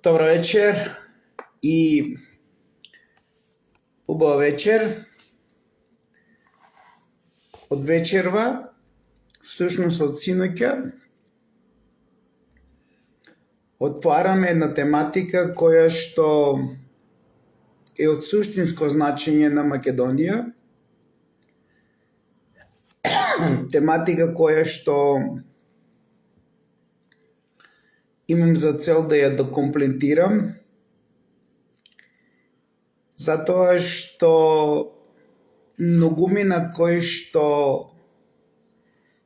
Добро вечер и убава вечер. Од вечерва, всушност од синоќа, отвараме една тематика која што е од суштинско значење на Македонија. Тематика која што имам за цел да ја докомплетирам, затоа што многумина кои што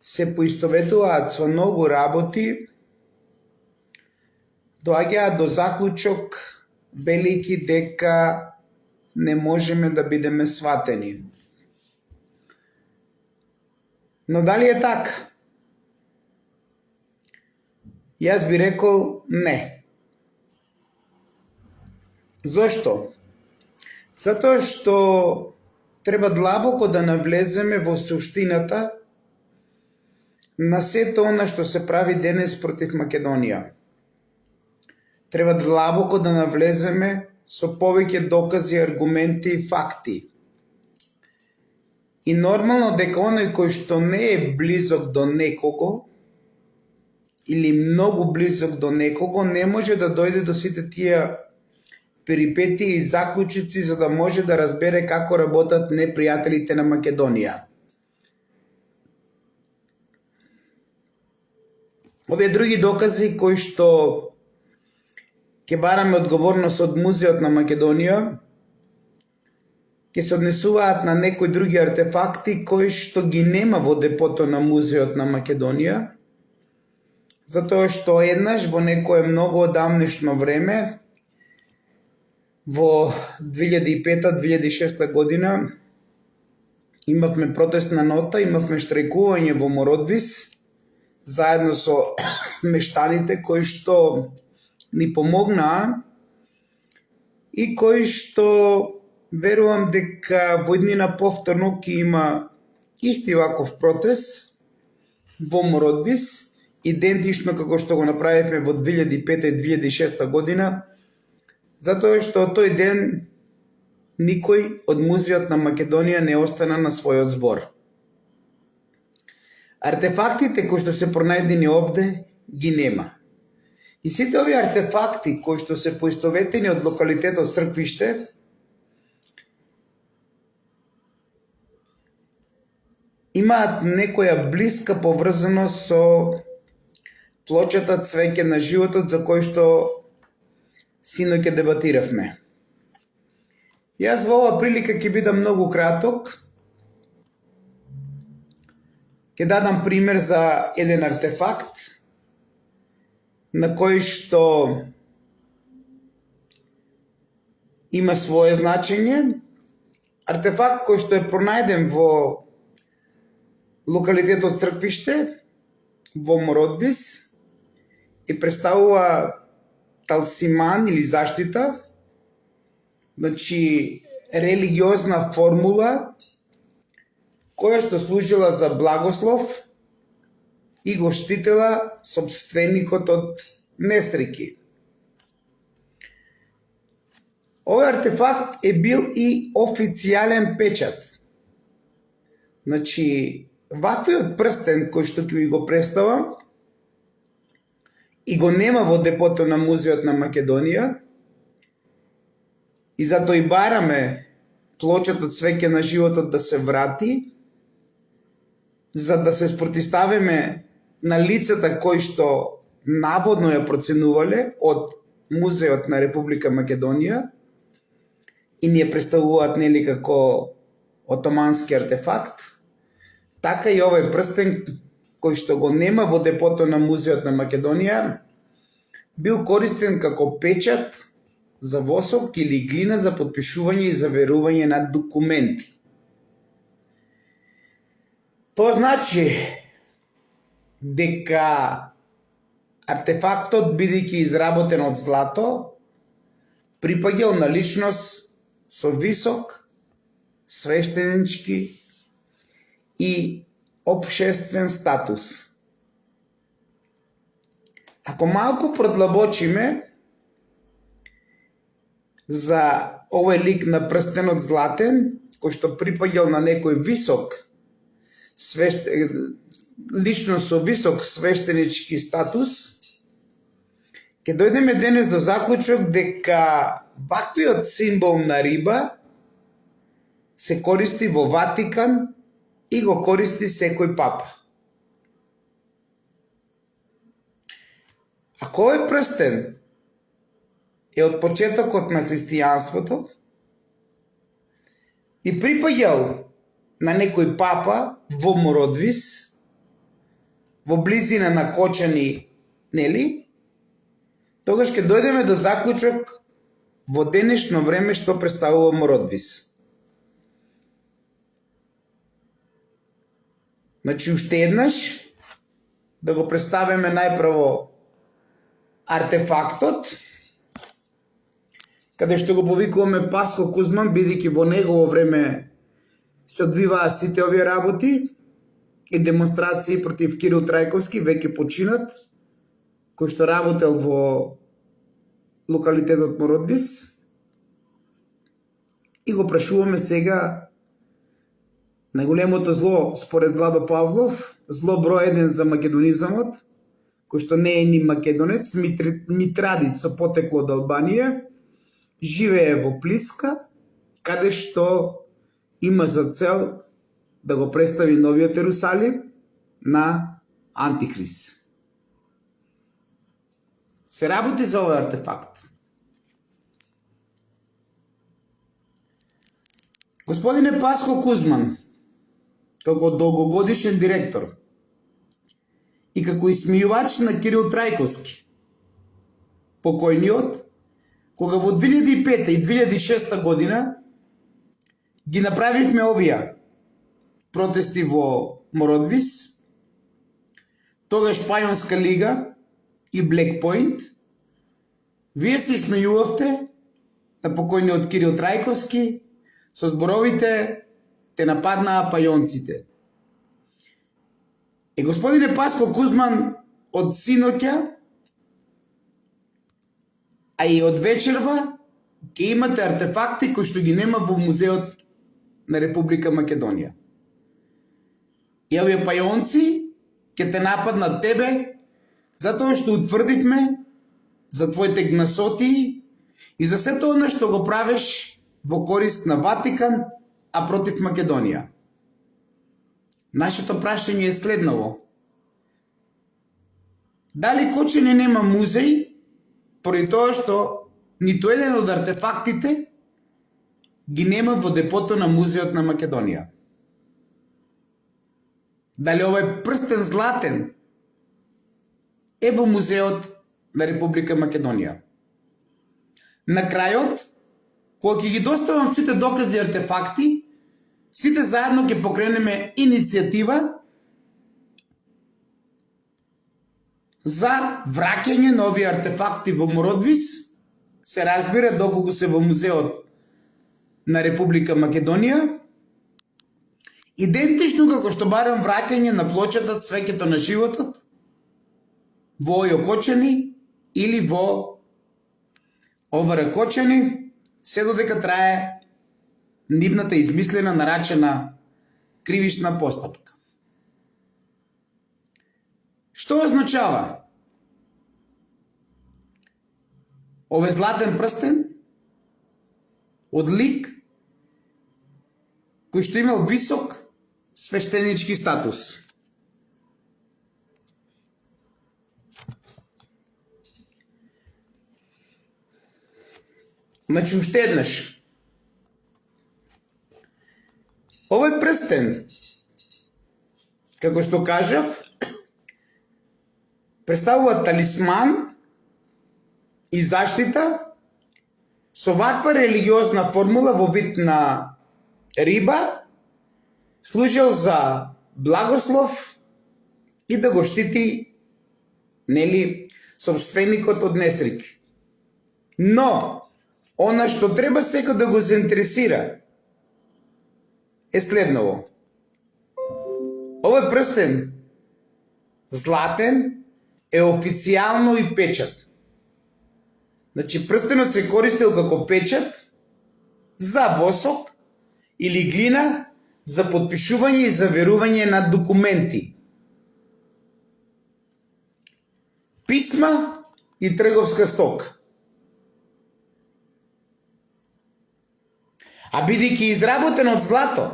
се поистоветуваат со многу работи, доаѓаат до заклучок велики дека не можеме да бидеме сватени. Но дали е така? Јас би рекол не. Зошто? Затоа што треба длабоко да навлеземе во суштината на сето она што се прави денес против Македонија. Треба длабоко да навлеземе со повеќе докази, аргументи и факти. И нормално дека оној кој што не е близок до некого, или многу близок до некого, не може да дојде до сите тие перипетии и заклучици за да може да разбере како работат непријателите на Македонија. Овие други докази кои што ќе бараме одговорност од Музеот на Македонија, ќе се однесуваат на некои други артефакти кои што ги нема во депото на Музеот на Македонија, затоа што еднаш во некое многу одамнешно време, во 2005-2006 година, имавме протестна нота, имавме штрајкување во Мородвис, заедно со мештаните кои што ни помогнаа и кои што верувам дека во иднина повторно ќе има исти ваков протест во Мородвис, идентично како што го направивме во 2005 и 2006 година, затоа што тој ден никој од Музеот на Македонија не остана на својот збор. Артефактите кои што се пронајдени овде ги нема. И сите овие артефакти кои што се поистоветени од локалитетот Црквиште, имаат некоја блиска поврзаност со плочата Цвеќе на животот за кој што синоќа дебатиравме. Јас во оваа прилика ќе бидам многу краток. Ќе дадам пример за еден артефакт на кој што има свое значење. Артефакт кој што е пронајден во локалитетот Црквиште, во Мородвис, и представува талсиман или заштита, значи религиозна формула која што служила за благослов и го штитела собственикот од несреќи. Овој артефакт е бил и официјален печат. Значи, ваквиот прстен кој што ќе ви го представам и го нема во депото на Музеот на Македонија, и затоа и бараме плочата Цвеќе на животот да се врати, за да се спротиставиме на лицата кои што наводно ја проценувале од Музеот на Република Македонија и ни ја представуваат нели како отомански артефакт, така и овој прстен кој што го нема во депото на Музеот на Македонија бил користен како печат за восок или глина за потпишување и заверување на документи. Тоа значи дека артефактот, бидејќи изработен од злато, припаѓал на личност со висок свештенички и општествен статус. Ако малку продлабочиме, за овој лик на прстенот златен, кој што припаѓал на некој висок лично со висок свештенички статус, ќе дојдеме денес до заклучок дека ваквиот символ на риба се користи во Ватикан и го користи секој папа. Ако овој прстен е од почетокот на христијанството и припаѓал на некој папа во Мородвис, во близина на Кочани, нели? Тогаш ќе дојдеме до заклучок во денешно време што представува Мородвис. Значи, уште еднаш да го представиме најпрво артефактот, каде што го повикуваме Паско Кузман, бидејќи во негово време се одвиваа сите овие работи и демонстрации против Кирил Трајковски, веќе починат, кој што работел во локалитетот Мородвис. И го прашуваме сега најголемото зло според Владо Павлов, зло број 1 за македонизамот, кој што не е ни македонец, митрадит со потекло од Албанија, живее во Плиска, каде што има за цел да го представи новиот Ерусалим на Антихрист. Се работи за овој артефакт. Господине Паско Кузман, како долгогодишен директор и како исмејувач на Кирил Трајковски, покојниот, кога во 2005 и 2006 година ги направивме овие протести во Мородвис, тогаш Пајонска лига и Black Point, вие се исмејувавте на покојниот Кирил Трајковски со зборовите те нападнаа пајонците. И господине Паско Кузман, од синоќа, а и од вечерва, ќе имате артефакти кои што ги нема во музеот на Република Македонија. И овие пајонци ќе те нападнат тебе затоа што утврдивме за твоите гнасоти и за сето она што го правиш во корист на Ватикан, а против Македонија. Нашето прашање е следново. Дали Кочани нема музеј, поради тоа што ниту еден од артефактите ги нема во депото на музеот на Македонија? Дали овој прстен златен е во музеот на Република Македонија? На крајот, кога ќе ги доставам сите докази и артефакти, сите заедно ќе покренеме иницијатива за враќање на овие артефакти во Мородвис, се разбира доколку се во музеот на Република Македонија, идентично како што барам враќање на плочата Цвеќето на животот во Ојо Кочани или во ОВР Кочани, се додека трае нивната измислена, нарачена кривична постапка. Што означава овој златен прстен од лик кој што имал висок свештенички статус? Значи, уште еднаш. Овој прстен, како што кажав, представува талисман и заштита со ваква религиозна формула во вид на риба, служел за благослов и да го штити, нели, собственикот од несреќи. Но она што треба секој да го заинтересира е следново. Овој прстен златен е официјално и печат. Значи, прстенот се користел како печат за восок или глина за потпишување и заверување на документи, писма и трговска стока. А бидејќи изработен од злато,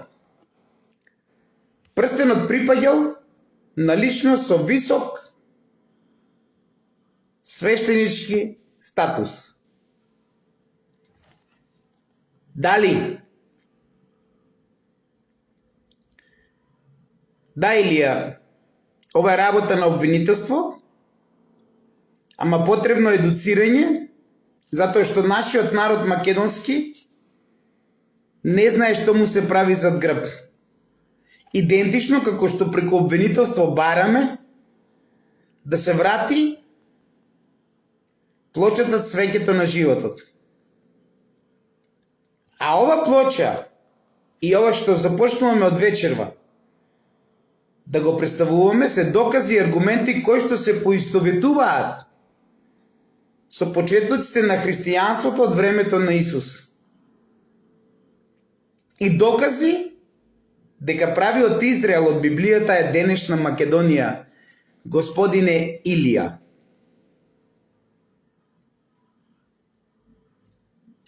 прстенот припаѓал на личност со висок свештенички статус. Дали Илија, ова е работа на обвинителство, ама потребно едуцирање, затоа што нашиот народ македонски не знае што му се прави зад грб. Идентично како што преку обвинителство бараме да се врати плочата Цвеќето на животот. А ова плоча и ова што започнуваме од вечерва да го представуваме се докази и аргументи кои што се поистоветуваат со почетоците на христијанството од времето на Исус. И докази дека правиот Израел од Библијата е денешна Македонија, господине Илија.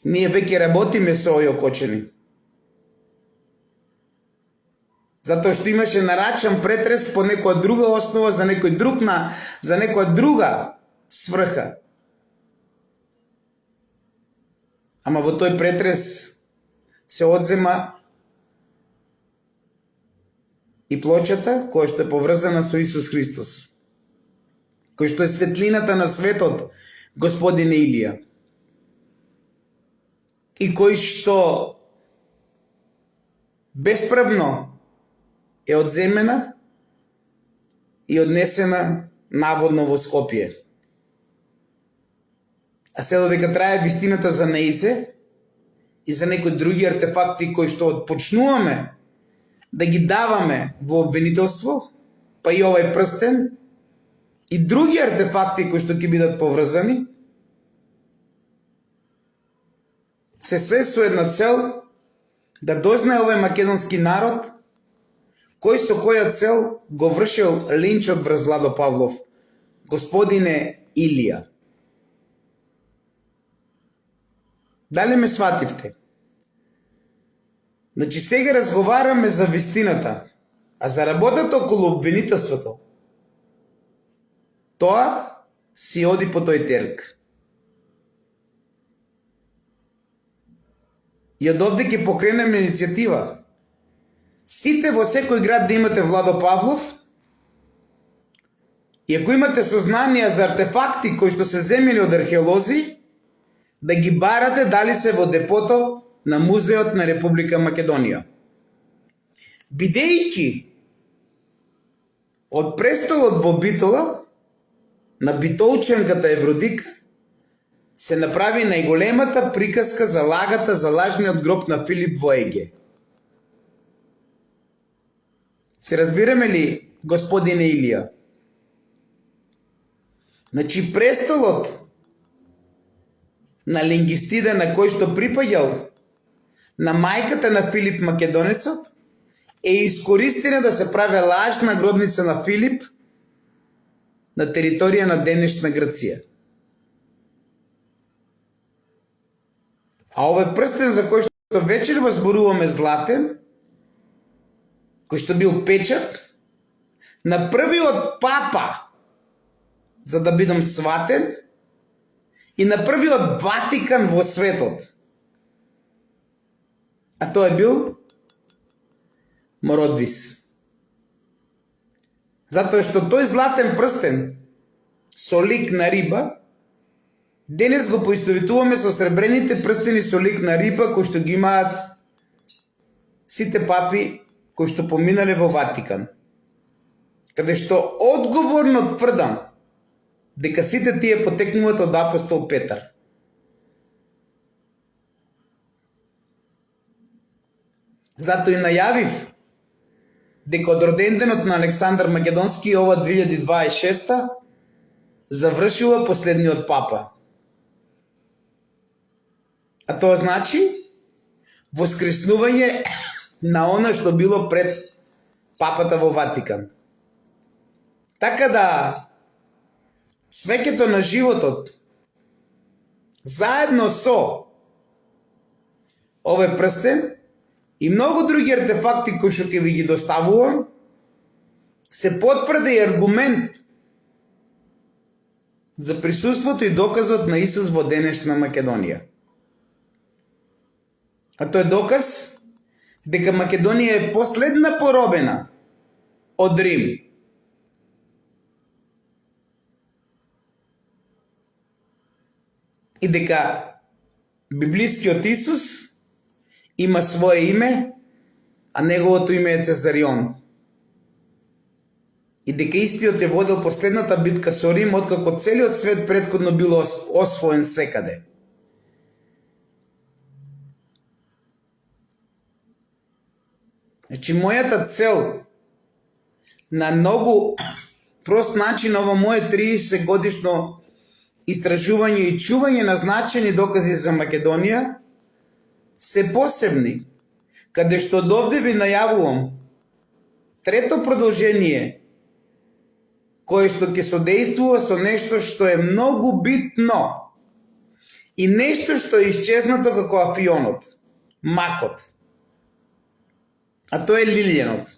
Ние веќе работиме со овој окочени. Затоа што имаше нарачан претрес по некоја друга основа, за некоја друга сврха. Ама во тој претрес се одзема и плочата која што е поврзана со Исус Христос, кој што е светлината на светот, господине Илија, и кој што бесправно е одземена и однесена наводно во Скопје. А се додека трае вистината за Неисе и за некои други артефакти кои што отпочнуваме да ги даваме во обвинителство, па и овај прстен и други артефакти кои што ќе бидат поврзани, се све со една цел да дознае овој македонски народ кој со која цел го вршил линчот врз Владо Павлов, господине Илија. Дали ме свативте? Значи сега разговараме за вистината, а за работата околу обвинителството, тоа си оди по тој терк. И од овде ќе покренеме иницијатива. Сите во секој град да имате Владо Павлов, и ако имате сознанија за артефакти кои што се земени од археолози, да ги барате дали се во депото на Музеот на Република Македонија. Бидејќи од престолот во Битола на битолченката Евродика се направи најголемата приказка за лагата за лажниот гроб на Филип во Еге. Се разбираме ли, господине Илија? Значи престолот на Лингистида, на кој што припаѓал на мајката на Филип Македонецот, е искористена да се прави лажна гробница на Филип на територија на денешна Грција. А овој прстен за кој што вечерва зборуваме златен, кој што бил печат на првиот папа, за да бидам сватен, и на првиот Ватикан во светот. А тој бил Мородвис. Затоа што тој златен прстен со лик на риба, денес го поистоветуваме со сребрените прстени со лик на риба кои што ги имаат сите папи кои што поминале во Ватикан. Каде што одговорно тврдам дека сите тие потекнуваат од апостол Петар. Затоа и најавив дека од роденденот на Александар Македонски ова 2026 завршува последниот папа. А тоа значи воскреснување на она што било пред папата во Ватикан. Така да свеќето на животот заедно со овој прстен и многу други артефакти кои што ќе ви ги доставувам се потврда и аргумент за присуството и доказот на Исус во денешна Македонија. А тоа е доказ дека Македонија е последна поробена од Рим. И дека библискиот Исус има свое име, а неговото име е Цезарион. И дека истиот ја водел последната битка со Рим, откако целиот свет претходно бил освоен секаде. Значи, мојата цел на многу прост начин ова моје 30 годишно истражување и чување на значени докази за Македонија се посебни, каде што довде ви најавувам трето продолжение кое што ќе содействува со нешто што е многу битно и нешто што е исчезнато како афионот, макот. А тоа е лилјенот.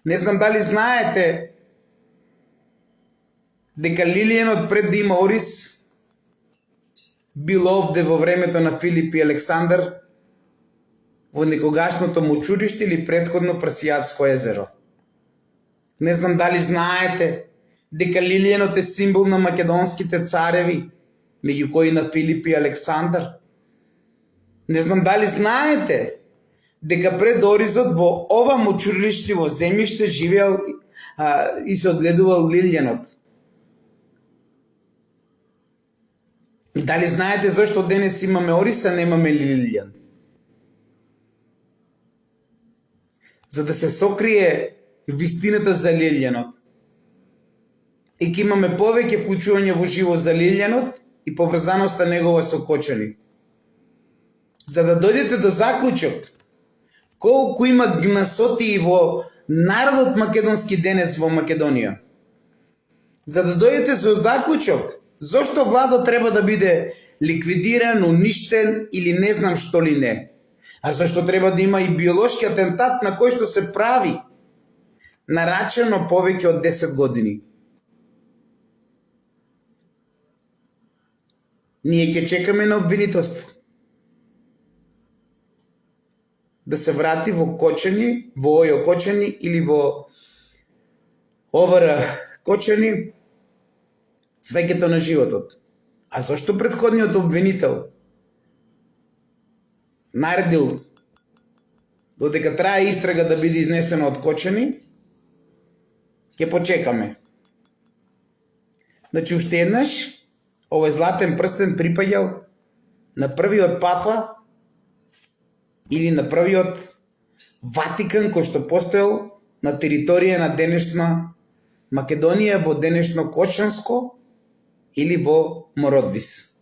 Не знам дали знаете дека лилјенот пред да има орис бил овде во времето на Филип и Александар во некогашното мучуриште или претходно Прасијатско езеро. Не знам дали знаете дека лилјенот е символ на македонските цареви, меѓу кои на Филип и Александар. Не знам дали знаете дека пред оризот во ова мучуриште во земјиште живеел и се одгледувал лилјенот. И дали знаете зашто денес имаме орис, а немаме лилјан? За да се сокрие вистината за лилјанот. И ќе имаме повеќе вклучување во живо за лилјанот и поврзаноста негова со кочани. За да дојдете до заклучок колку има гнасоти и во народот македонски денес во Македонија. За да дојдете со заклучок зошто владот треба да биде ликвидиран, уништен или не знам што ли не. А зашто треба да има и биолошки атентат на кој што се прави нарачено повеќе од 10 години. Ние ќе чекаме на обвинителство. Да се врати во Кочани, во ОЈО Кочани или во ОВР Кочани свеќето на животот. А зашто претходниот обвинител наредил додека трае истрага да биде изнесена од Кочани, ќе почекаме. Значи, уште еднаш, овој златен прстен припаѓал на првиот папа или на првиот Ватикан кој што постоел на територија на денешна Македонија, во денешно Кочанско или во Мородвис.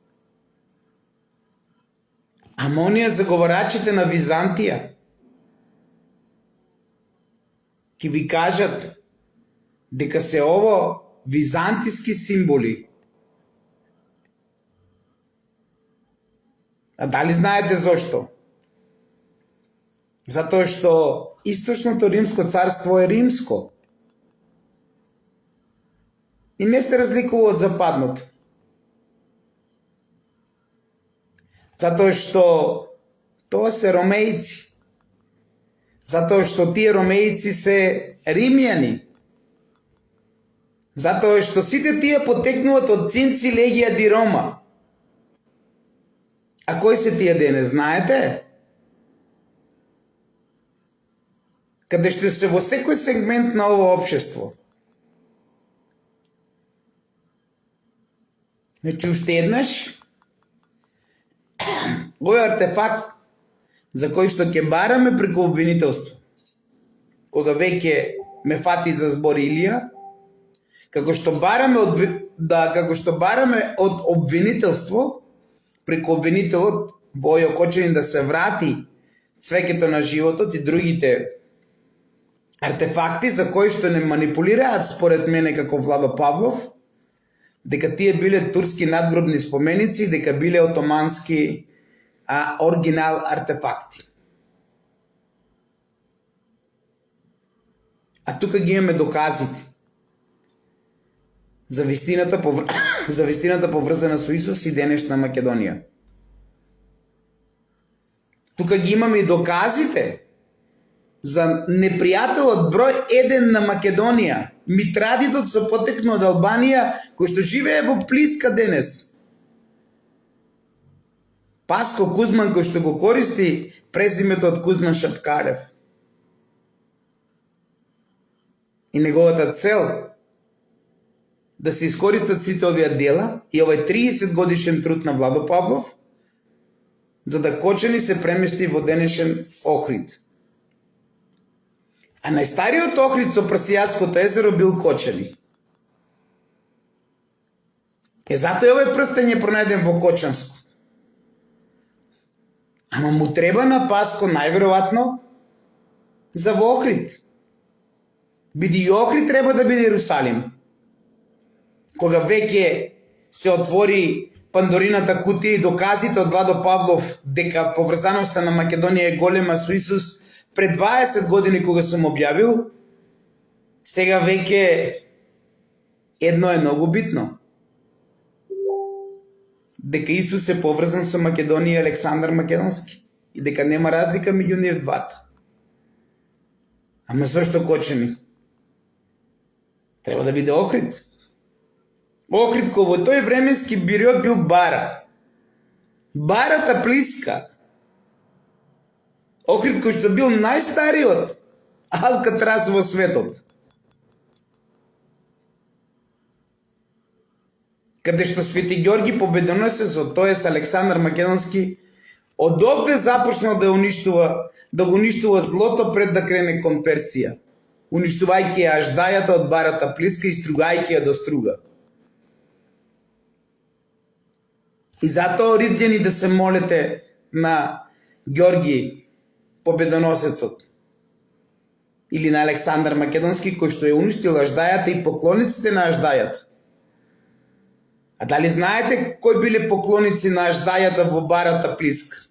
Ама оние заговорачите на Византија ќе ви кажат дека се ово византиски символи. А дали знаете зошто? Затоа што источното римско царство е римско. И не се разликува од западното. Затоа што тоа се ромејци. Затоа што тие ромејци се римјани. Затоа што сите тие потекнуваат од Цинци Легија ди Рома. А кои се тие денес, знаете? Каде што се во секој сегмент на ово општество. Значи, уште еднаш, овој артефакт за кој што ќе бараме преку обвинителство, кога веќе ме фати за збор Илија, како што бараме од обвинителство, преку обвинителот Војо Кочанин да се врати цвеќето на животот и другите артефакти за кои што не манипулираат според мене како Владо Павлов, дека тие биле турски надгробни споменици, дека биле отомански оригинал артефакти. А тука ги имаме доказите за вистината поврзана со Исус и денешна Македонија. Тука ги имаме и доказите за непријателот број 1 на Македонија, Митрадитот со потекло од Албанија, кој што живее во Плиска денес. Паско Кузман, кој што го користи презимето од Кузман Шапкарев. И неговата цел да се искористат сите овие дела и овој 30 годишен труд на Владо Павлов, за да Кочани се премести во денешен Охрид. А најстариот Охрид со Прсијатското езеро бил Кочани. Затоа овој прстен е пронајден во Кочанско. Ама му треба на Паско најверојатно за во Охрид. Биди и Охрид треба да биде Иерусалим. Кога веќе се отвори Пандорината кутија и доказите од Владо Павлов дека поврзаноста на Македонија е голема со Исус пред 20 години кога сум објавил, сега веќе едно е многу битно. Дека Исус е поврзан со Македонија и Александар Македонски и дека нема разлика меѓу нив двата. Ама зашто Кочани? Треба да биде Охрид. Охрид кој во тој временски период бил бара. Барата Плиска. Охрид кој што бил најстариот Алкатрас во светот. Каде што Свети Ѓорги Победоносецот, тоест Александар Македонски, одовде започнал да го уништува злото пред да крене кон Персија, уништувајќи ја аждајата од барата Плиска и стругајќи ја до струга. И затоа ридѓани да се молите на Ѓорги Победоносецот или на Александар Македонски, кој што ја уништил аждајата и поклониците на аждајата. А дали знаете кои биле поклоници на аждајата во барата Плиска?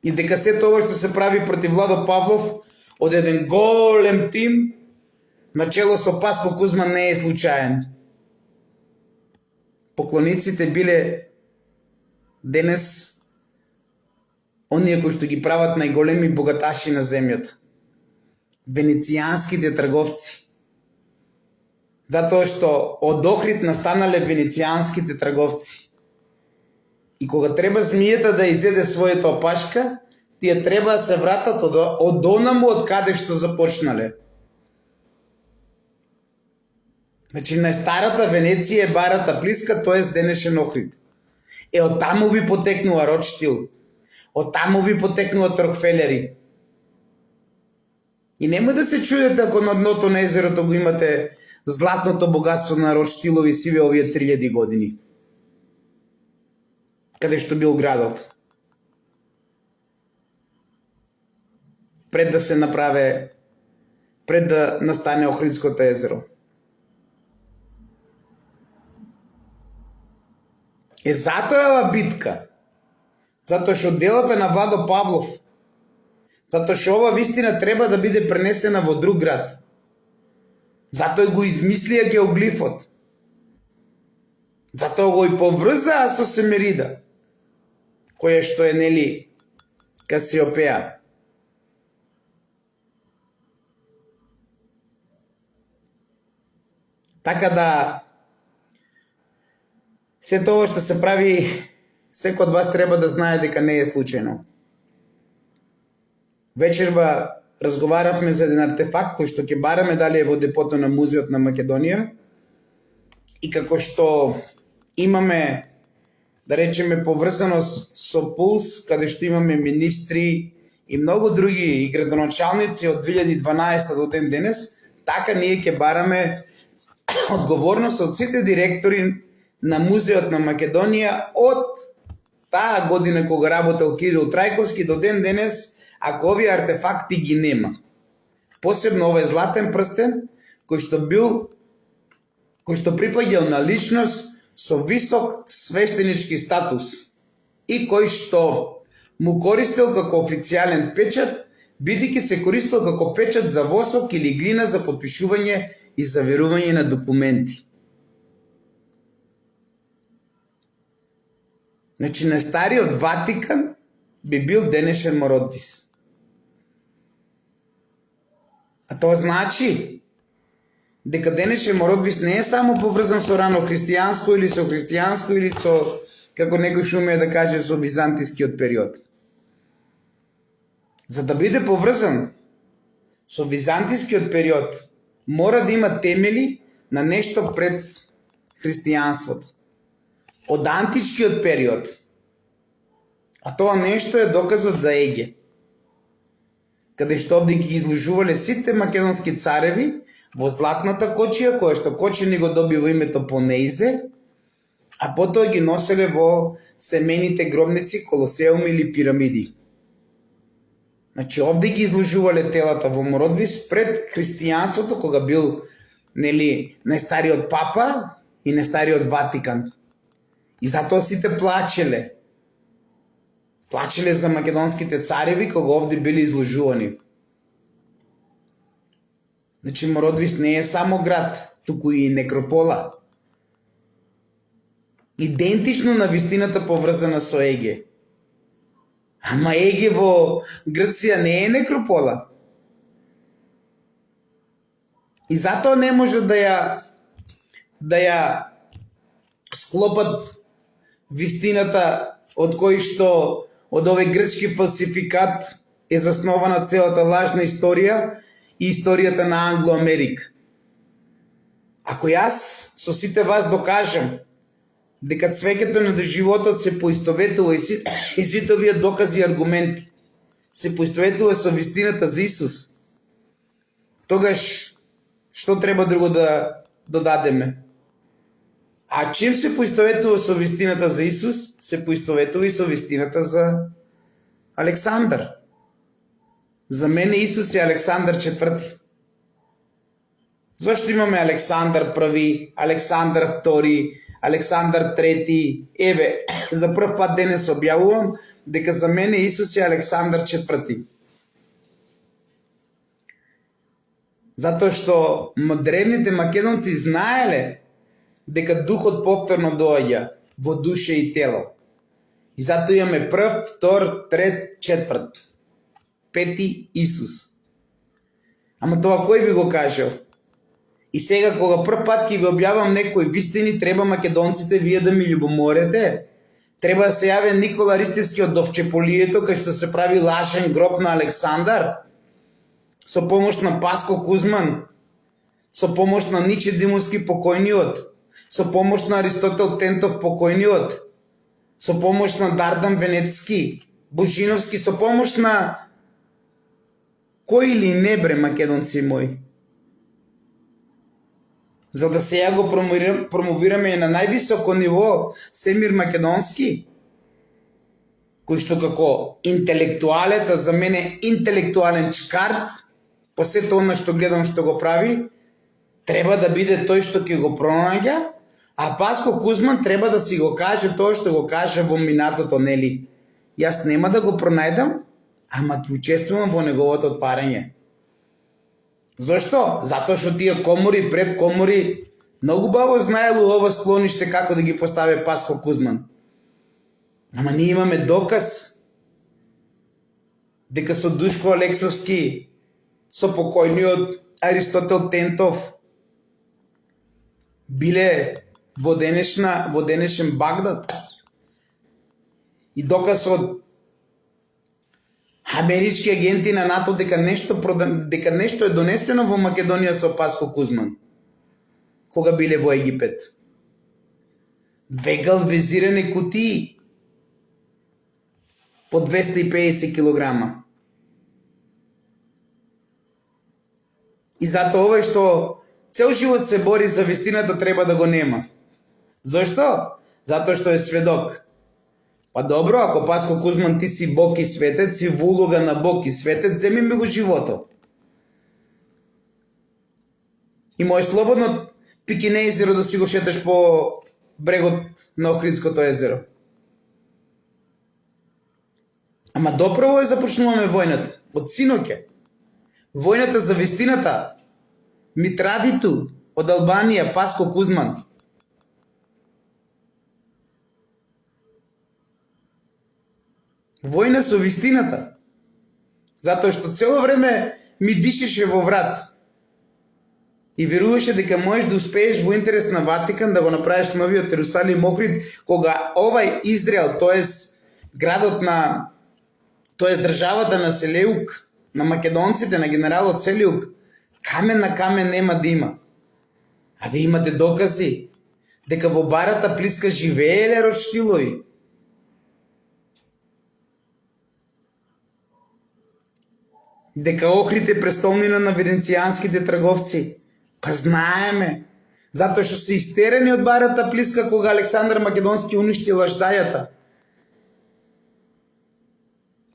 И дека сето ова што се прави против Владо Павлов од еден голем тим начело со Паско Кузман не е случаен. Поклониците биле денес оние кои што ги прават најголеми богаташи на земјата. Венецијанските трговци. Затоа што од Охрид настанале венецијанските трговци. И кога треба змијата да изеде својата опашка, тие треба да се вратат од онаму од каде што започнале. Значи, најстарата Венеција е барата Плиска, тоест денешен Охрид. Од таму ви потекнува Ротштил, од таму ви потекнуваат Рокфелери. И нема да се чудете ако на дното на езерото го имате златното богатство на Ротштилови сиве овие 3000 години. Каде што бил градот. Пред да се направи, пред да настане Охридското езеро. Затоа е ова битка. Затоа што делата на Владо Павлов, затоа што ова вистина треба да биде пренесена во друг град. Затоа го измислија геоглифот. Затоа го и поврзаа со Семерида, која што е нели Касиопеја. Така да сето ова што се прави, секој од вас треба да знае дека не е случајно. Вечерва разговаравме за еден артефакт кој што ќе бараме дали е во депото на Музеот на Македонија и како што имаме, да речеме, поврзаност со Пулс, каде што имаме министри и многу други и градоначалници од 2012 до ден денес, така ние ќе бараме одговорност од сите директори на Музеот на Македонија од таа година кога работел Кирил Трајковски до ден денес, ако овие артефакти ги нема. Посебно овој златен прстен кој што припаѓал на личност со висок свештенички статус и кој што му користел како официјален печат, бидејќи се користел како печат за восок или глина за потпишување и заверување на документи. Значи, на стариот Ватикан би бил денешен Мородвис. А тоа значи дека денешен Мородвис не е само поврзан со рано христијанско или со христијанско или со, како некој шуме да каже, со византискиот период. За да биде поврзан со византискиот период, мора да има темели на нешто пред христијанството. Од античкиот период. А тоа нешто е доказот за Еге. Каде што овде ги изложувале сите македонски цареви во златната кочија, која што кочија го добива името Понеизе, а потоа ги носеле во семените гробници, колосеуми или пирамиди. Значи, овде ги изложувале телата во Мородвис пред христијанството, кога бил, нели, најстариот папа и најстариот Ватикан. И затоа сите плачеле. Плачеле за македонските цареви кога овде били изложувани. Значи, Мородвис не е само град, туку и некропола. Идентично на вистината поврзана со Еге. Ама Еге во Грција не е некропола. И затоа не може да ја склопат вистината од кој што од овој грчки фалсификат е заснована целата лажна историја и историјата на Англо-Америка. Ако јас со сите вас докажам дека цвеќето на животот се поистоветува и сите овие докази и аргументи се поистоветува со вистината за Исус, тогаш што треба друго да додадеме? А чим се поистоветува со вистината за Исус, се поистоветува и со вистината за Александар. За мене Исус е Александар IV. Зошто имаме Александар I, Александар II, Александар III? Еве, за прв пат денес објавувам дека за мене Исус е Александар IV. Затоа што древните македонци знаеле дека духот повторно доаѓа во душа и тело. И затоа имаме прв, втор, трет, четврт. Пети Исус. Ама тоа кој ви го кажал? И сега кога прв пат ќе ви објавам некои вистини, треба македонците вие да ми љубоморете. Треба да се јави Никола Ристевски од Довчеполието, кај што се прави лажен гроб на Александар, со помош на Паско Кузман, со помош на Ниче Димовски покојниот, со помош на Аристотел Тентов покојниот, со помош на Дардан Венецки, Божиновски, со помош на кој или не, бре, македонци мои. За да сега го промовираме на највисоко ниво Семир Македонски, кој што како интелектуалец, а за мене интелектуален чкарт, по сето она што гледам што го прави, треба да биде тој што ќе го пронаѓа, а Паско Кузман треба да си го каже тоа што го каже во минатото, нели? Јас нема да го пронајдам, ама ќе учествувам во неговото отварање. Зошто? Затоа што тие комори пред комори многу баво знаело ова склониште како да ги постави Паско Кузман. Ама ние имаме доказ дека со Душко Алексовски, со покојниот Аристотел Тентов биле во денешен Багдад. И доказ од амерички агенти на НАТО дека нешто е донесено во Македонија со Паско Кузман, кога биле во Египет. Две галвезирани кутии по 250 килограма. И затоа овој што цел живот се бори за вистината треба да го нема. Зошто? Затоа што е сведок. Па добро, ако Паско Кузман ти си Бог и светец, си во улога на Бог и светец, земи ми го животот. И можеш слободно Пикине езеро да си го шеташ по брегот на Охридското езеро. Ама доправо започнуваме војната. Од синоќе. Војната за вистината. Митрадиту од Албанија, Паско Кузман. Војна со вистината. Затоа што цело време ми дишеше во врат. И веруваше дека можеш да успееш во интерес на Ватикан да го направиш новиот Ерусалим Охрид, кога овај Израел, тоест градот на државата на Селеук, на македонците, на генералот Селеук, камен на камен нема да има. А ви имате докази дека во барата Плиска живееле Ротштилови. Дека Охрид е престолнина на венецијанските трговци. Па знаеме. Затоа што се истерени од барата Плиска кога Александар Македонски уништи лаждајата.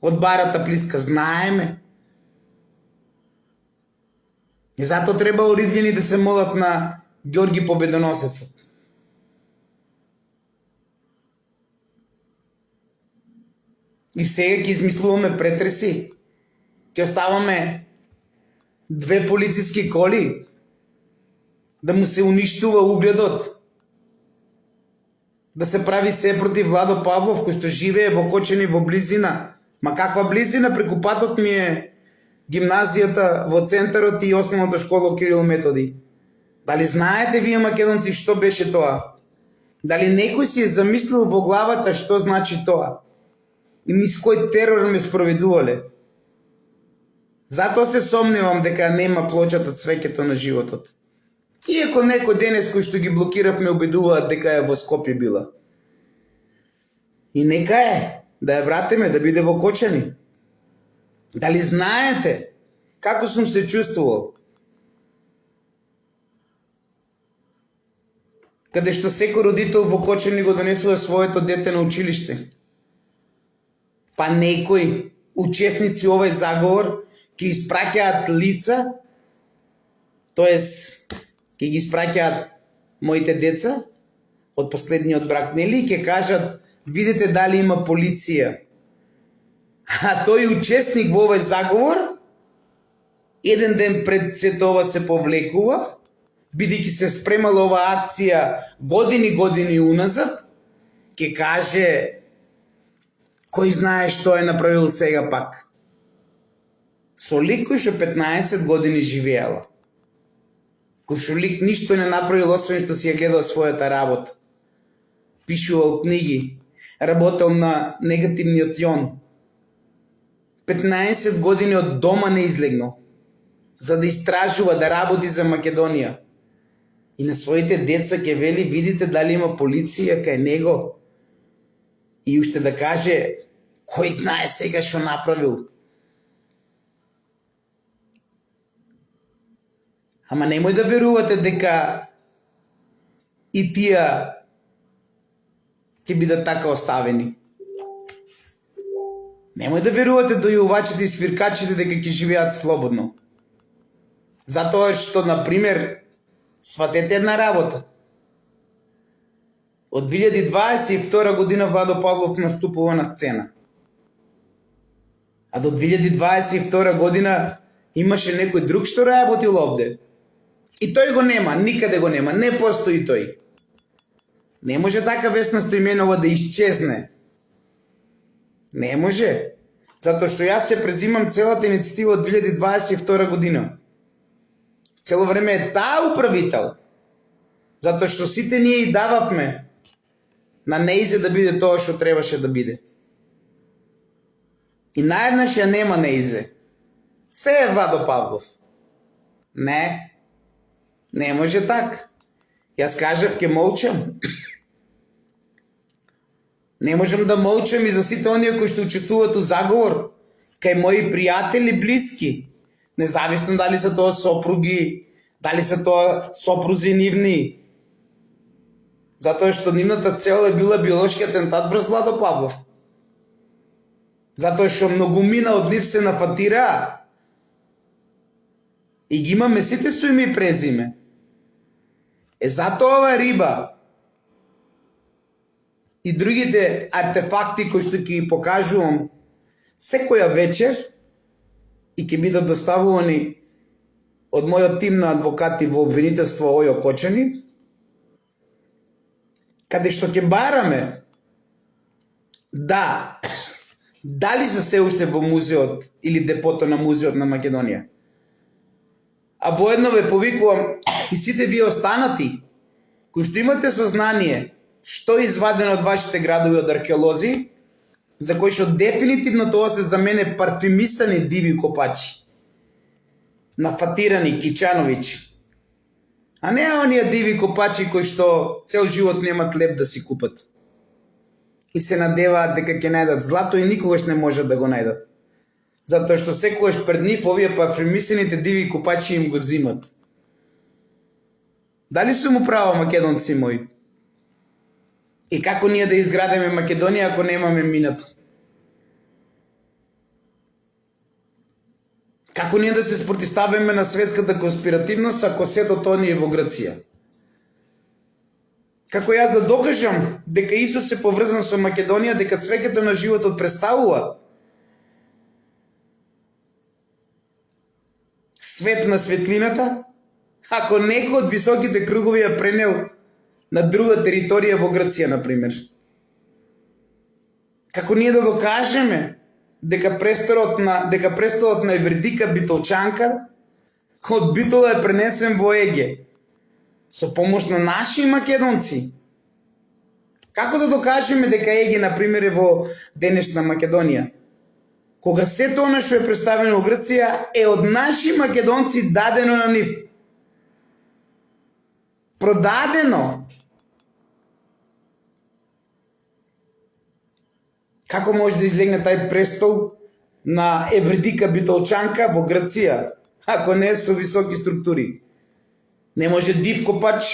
Од барата Плиска знаеме. И затоа треба оридјани да се молат на Ѓорги Победоносецот. И сега ќе измислуваме претреси. Ќе оставаме 2 полициски коли да му се уништува угледот. Да се прави се против Владо Павлов, кој што живее во Кочени во близина. Ма каква близина? Преку патот ми е гимназијата во центарот и основната школа Кирил Методи. Дали знаете вие македонци што беше тоа? Дали некој си е замислил во главата што значи тоа? И низ кој терор ме спроведувале? Затоа се сомневам дека нема плочата цвеќето на животот. Иако некој денес кој што ги блокиравме убедуваат дека е во Скопје била. И нека е, да ја вратиме, да биде во Кочани. Дали знаете како сум се чувствувал? Каде што секој родител во Кочани го донесува своето дете на училиште. Па некои учесници овој заговор ќе испраќаат лица, тоест ќе ги испраќаат моите деца од последниот брак, нели, ќе кажат, видите дали има полиција. А тој учесник во овој заговор, еден ден пред сето ова се повлекува, бидејќи се спремала оваа акција години уназад, ќе каже, кој знае што е направил сега пак. Со лик кој што 15 години живеела. Кој што лик ништо не направил, освен што си ја гледал својата работа. Пишувал книги, работел на негативниот јон. 15 години од дома не излегнал, за да истражува, да работи за Македонија. И на своите деца ќе вели, видите дали има полиција кај него. И уште да каже, кој знае сега што направил. Ама немој да верувате дека и тие ќе бидат така оставени. Немој да верувате дојувачите и свиркачите дека ќе живеат слободно. Затоа што, например, сватете една работа. Од 2022 година Владо Павлов наступува на сцена. А до 2022 година имаше некој друг што работил овде. И тој го нема, никаде го нема, не постои тој. Не може така Весна Стоименова да исчезне. Не може. Затоа што јас се презимам целата инициатива од 2022 година. Цело време е таа управител. Затоа што сите ние и дававме на неизе да биде тоа што требаше да биде. И наеднаш ја нема неизе. Се е Владо Павлов. Не. Не може така. Јас кажав ќе молчам. Не можам да молчам и за сите оние кои што учествуваат у заговор, кај мои пријатели блиски, независно дали се тоа сопруги, дали се тоа сопрузи нивни. Затоа што нивната цел е била биолошки атентат врз Владо Павлов. Затоа што многумина од нив се нафатираа. И ги имаме сите со име и презиме. Затоа ова риба и другите артефакти кои што ќе ги покажувам секоја вечер и ќе бидат доставувани од мојот тим на адвокати во обвинителство Ојо Кочани, каде што ќе бараме дали се се уште во музеот или депото на музеот на Македонија. А воедно ве повикувам и сите вие останати, кои што имате сознание што е извадено од вашите градови од археолози, за кои што дефинитивно тоа се за мене парфимисани диви копачи, нафатирани Кичановичи, а не оние диви копачи кои што цел живот немат леп да си купат и се надеваат дека ќе најдат злато и никогаш не можат да го најдат. Затоа што секогаш пред нив овие парфимисаните диви копачи им го зимат. Дали сум управа, македонци мои? И како ние да изградиме Македонија ако немаме минато? Како ние да се спротиставиме на светската конспиративност ако сето тоа ни е во Грција? Како јас да докажам дека Исус е поврзан со Македонија, дека цвеќето на животот представува свет на светлината, ако некој од високите кругови ја пренел на друга територија во Грција, например? Како ние да докажеме дека престолот на Евредика Битолчанка од Битола е пренесен во Еге со помош на наши македонци? Како да докажеме дека Еге, например, е во денешна Македонија, кога сето она што е представено во Грција е од наши македонци дадено на нив? Продадено. Како може да излегне тај престол на Евредика Битолчанка во Грција, ако не е со високи структури? Не може див копач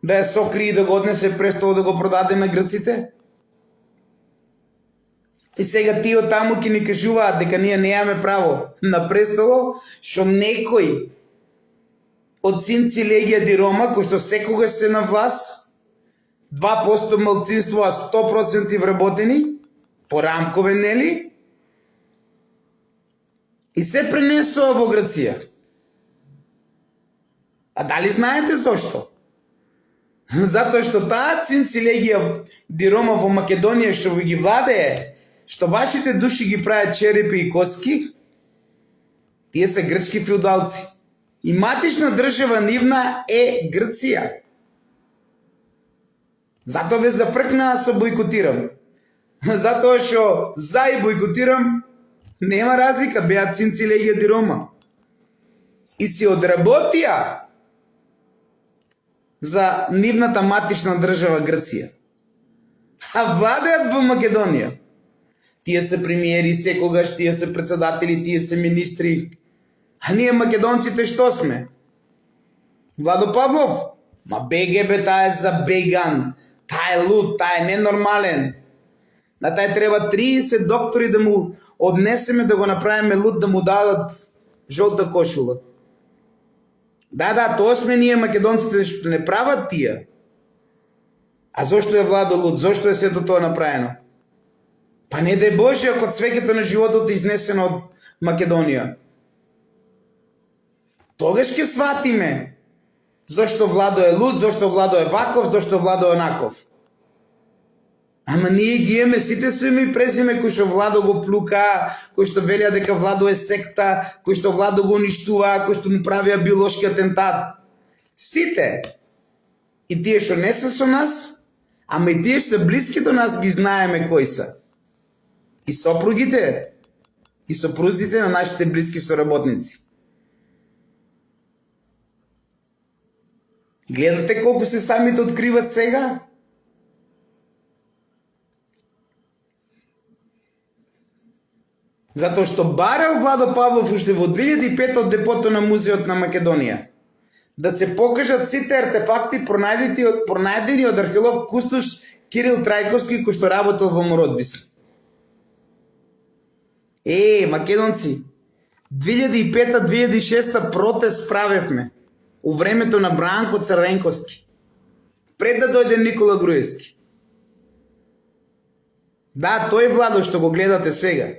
да ја сокри и да го однесе престол да го продаде на грците? И сега тие таму ќе ни кажуваат дека ние немаме право на престоло, што некој од цинци легија ди Рома, кои што секогаш се на власт, 2% малцинство, а 100% вработени, по рамкове, нели? И се пренесува во Грција. А дали знаете зошто? Затоа што таа цинци легија ди Рома во Македонија што ви ги владее, што вашите души ги прават черепи и коски, тие се грчки феудалци. И матична држава нивна е Грција. Затоа ве зафркнаа со бойкотирам. Затоа што за и бойкотирам нема разлика, беа цинци легија ди Рома. И си одработија за нивната матична држава Грција. А владеат во Македонија. Тие се премиери секогаш, тие се председатели, тие се министри. А ние македонците што сме? Владо Павлов? Ма БГБ, таа е за беган. Таа е луд, таа е ненормален. На тај треба 30 доктори да му однесеме, да го направиме луд, да му дадат жолта кошула. Да, тоа сме ние македонците, што не прават тие. А зошто е Владо луд? Зошто е сето тоа направено? Па не дај Боже ако цвеќето на животот е изнесено од Македонија. Тогаш ќе сватиме зошто Владо е луд, зошто Владо е ваков, зошто Владо е онаков. Ама ние ги имаме сите со име и презиме кои што Владо го плука, кои што велија дека Владо е секта, кои што Владо го уништува, кои што му правија биолошки атентат. Сите. И тие што не се со нас, ама и тие што се блиски до нас ги знаеме кои се. И сопругите, и сопрузите на нашите блиски соработници. Гледате колку се самите откриват сега? Затоа што барал Владо Павлов уште во 2005 од депото на музеот на Македонија да се покажат сите артефакти пронајдени од археолог кустош Кирил Трајковски кој што работел во Мородвис. Македонци, 2005-2006 протест правевме у времето на Бранко Црвенковски, пред да дојде Никола Груевски. Да, тој Владо што го гледате сега.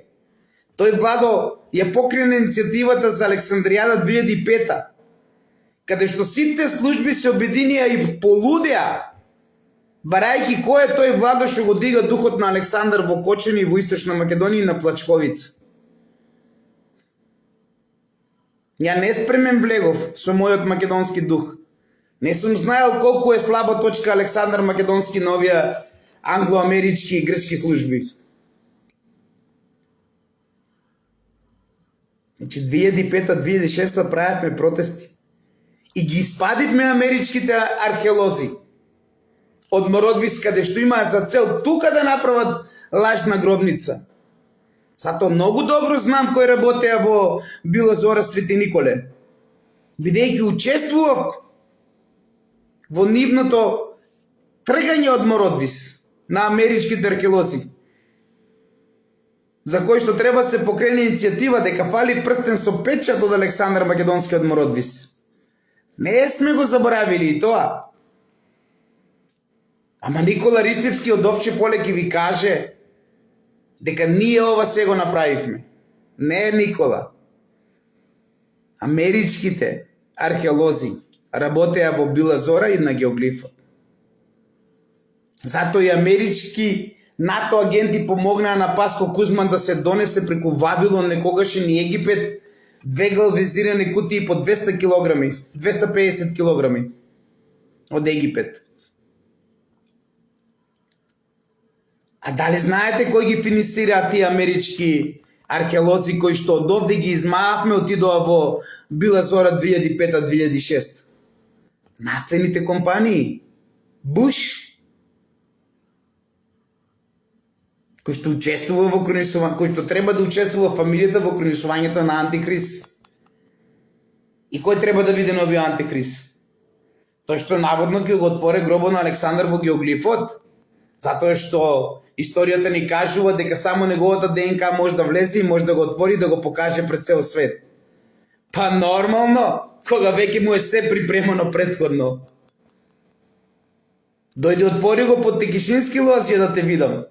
Тој Владо ја покрена иницијативата за Александријада 2005, каде што сите служби се обединија и полудеа, барајки кој е тој Владо што го дига духот на Александар во Кочани во Источна Македонија и на Плачковица. Ја не спремен влегов со мојот македонски дух. Не сум знаел колку е слаба точка Александар Македонски на овие англоамерички и грчки служби. Значи 2005-2006 правевме протести и ги испадивме америчките археолози од Мородвис, каде што имаа за цел тука да направат лажна гробница. Затоа многу добро знам кој работеа во Била Зора Свети Николе, бидејќи учествував во нивното тргање од Мородвис на америчките археолози, за кој што треба се покрене иницијатива дека фали прстен со печат од Александар Македонски од Мородвис. Не сме го заборавили и тоа. Ама Никола Ристевски од Овче поле ќе ви каже дека ние ова се го направивме. Не Никола. Америчките археолози работеа во Била Зора и на геоглифот. Затоа и амерички НАТО агенти помогнаа на Паско Кузман да се донесе преку Вавилон, некогашен и Египет, 2 галванизирани кутии по 200 кг, 250 кг од Египет. А дали знаете кој ги финансираат тие амерички археолози кои што од овде ги измаавме, отидоа во Била Зора 2005-2006? Нафтените компании, Буш, кој што учествува во кронисувањето, кој што треба да учествува фамилијата во кронисувањето на Антихрист. И кој треба да биде новиот Антихрист? Тој што наводно ќе го отворе гробот на Александар во геоглифот, затоа што историјата ни кажува дека само неговата ДНК може да влезе и може да го отвори и да го покаже пред цел свет. Па нормално, кога веќе му е се припремано претходно. Дојде отвори го под Текишински лозија да те видам.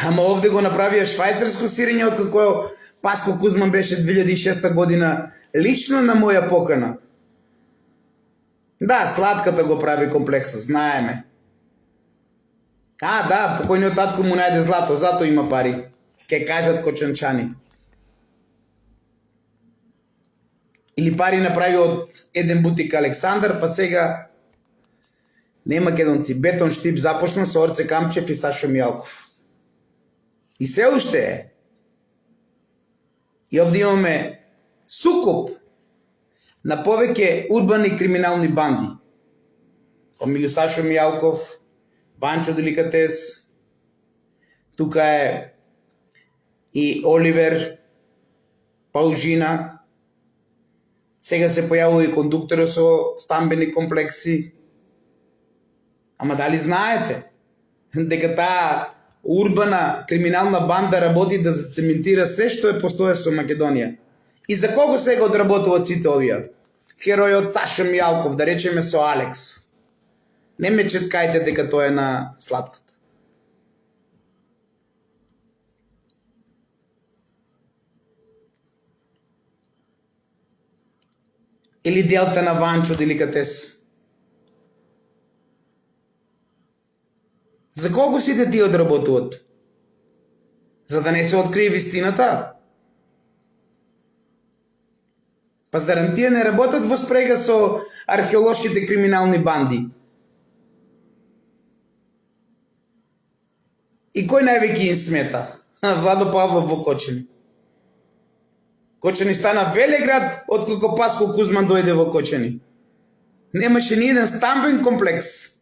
Ама овде го направија швајцарско сирење, од кое Паско Кузман беше 2006 година лично на моја покана. Да, сладката го прави комплексот, знаеме. Да, покојниот татко му најде злато, зато има пари. Ке кажат кочанчани. Или пари направи од еден бутик Александар, па сега не македонци. Бетон Штип започна со Орце Камчев и Сашо Мијалков. И се уште е. И овде имаме сукуп на повеќе урбани криминални банди. Помеѓу Сашо Мијалков, Банчо Деликатес, тука е и Оливер, Паужина, сега се појавува и кондуктор со стамбени комплекси. Ама дали знаете дека таа урбана криминална банда работи да зацементира се што е постоја со Македонија? И за кого сега одработуваат сите овие? Херојот Сашо Мијалков, да речеме со Алекс. Не ме четкајте дека тоа е на сладката. Или делта на Ванчо Деликатес. За кого сите тие одработуваат? За да не се открие вистината? Па зарем тие не работат во спрега со археолошките криминални банди? И кој највеќе им смета? Владо Павлов во Кочани. Кочани стана велеград откако Паско Кузман дојде во Кочани. Немаше ни еден стамбен комплекс.